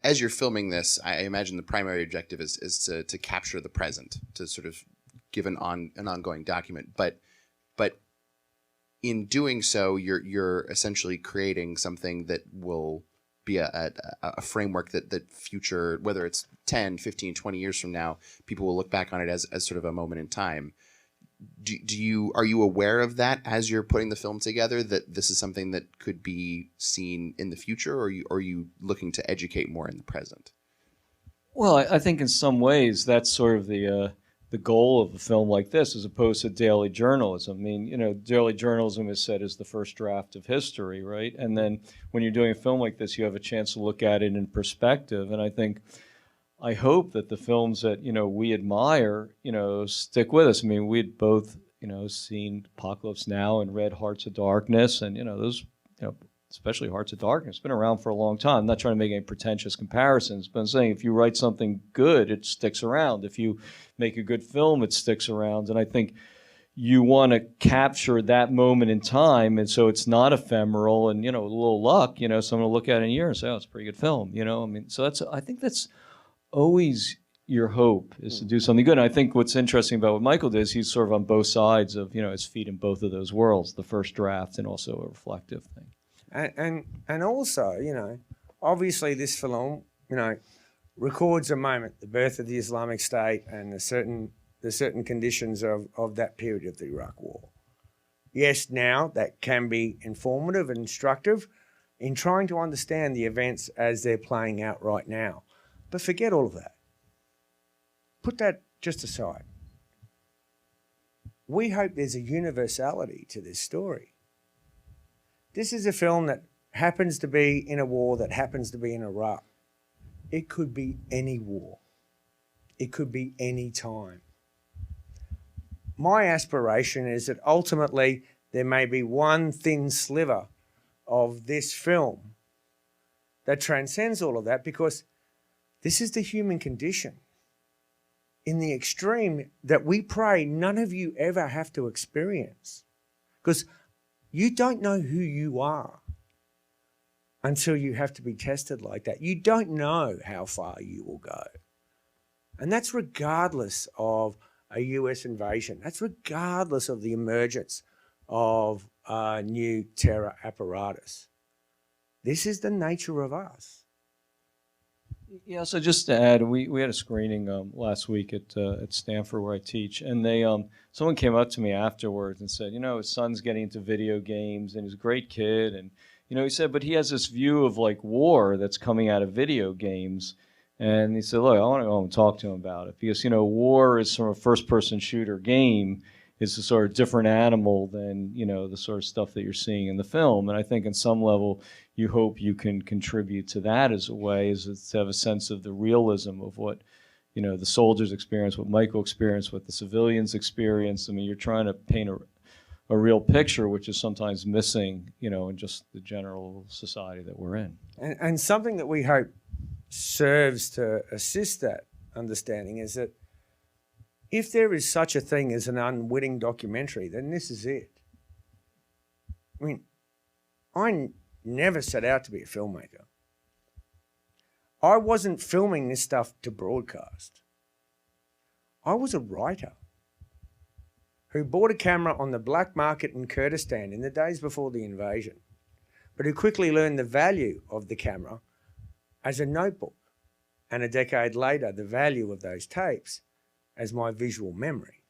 as you're filming this, I imagine the primary objective is to capture the present, to sort of give an ongoing document. But in doing so, you're essentially creating something that will be a framework that future, whether it's 10, 15, 20 years from now, people will look back on it as sort of a moment in time. Are you aware of that as you're putting the film together, that this is something that could be seen in the future, or are you looking to educate more in the present? Well, I think in some ways that's sort of the goal of a film like this, as opposed to daily journalism. I mean, daily journalism is said as the first draft of history, right? And then when you're doing a film like this, you have a chance to look at it in perspective. And I hope that the films that, we admire, stick with us. I mean, we'd both, seen Apocalypse Now and read Hearts of Darkness, and, those, especially Hearts of Darkness, been around for a long time. I'm not trying to make any pretentious comparisons, but I'm saying if you write something good, it sticks around. If you make a good film, it sticks around. And I think you want to capture that moment in time, and so it's not ephemeral. And, a little luck, someone will look at it in a year and say, oh, it's a pretty good film, I mean, so I think that's always your hope, is to do something good. And I think what's interesting about what Michael did is he's sort of on both sides of, his feet in both of those worlds, the first draft and also a reflective thing. And also, obviously this film, records a moment, the birth of the Islamic State and the certain conditions of that period of the Iraq War. Yes, now that can be informative and instructive in trying to understand the events as they're playing out right now. But forget all of that. Put that just aside. We hope there's a universality to this story. This is a film that happens to be in a war that happens to be in Iraq. It could be any war. It could be any time. My aspiration is that ultimately there may be one thin sliver of this film that transcends all of that, because this is the human condition in the extreme that we pray none of you ever have to experience. Because you don't know who you are until you have to be tested like that. You don't know how far you will go. And that's regardless of a US invasion. That's regardless of the emergence of a new terror apparatus. This is the nature of us. Yeah, so just to add, we had a screening last week at Stanford where I teach, and someone came up to me afterwards and said, his son's getting into video games and he's a great kid, and he said, but he has this view of like war that's coming out of video games, and he said, look, I want to go home and talk to him about it, because war is from a first-person shooter game. It's a sort of different animal than, the sort of stuff that you're seeing in the film. And I think on some level, you hope you can contribute to that as a way, is to have a sense of the realism of what, the soldiers experience, what Michael experienced, what the civilians experience. I mean, you're trying to paint a real picture, which is sometimes missing, in just the general society that we're in. And something that we hope serves to assist that understanding is that if there is such a thing as an unwitting documentary, then this is it. I mean, I never set out to be a filmmaker. I wasn't filming this stuff to broadcast. I was a writer who bought a camera on the black market in Kurdistan in the days before the invasion, but who quickly learned the value of the camera as a notebook, and a decade later, the value of those tapes as my visual memory.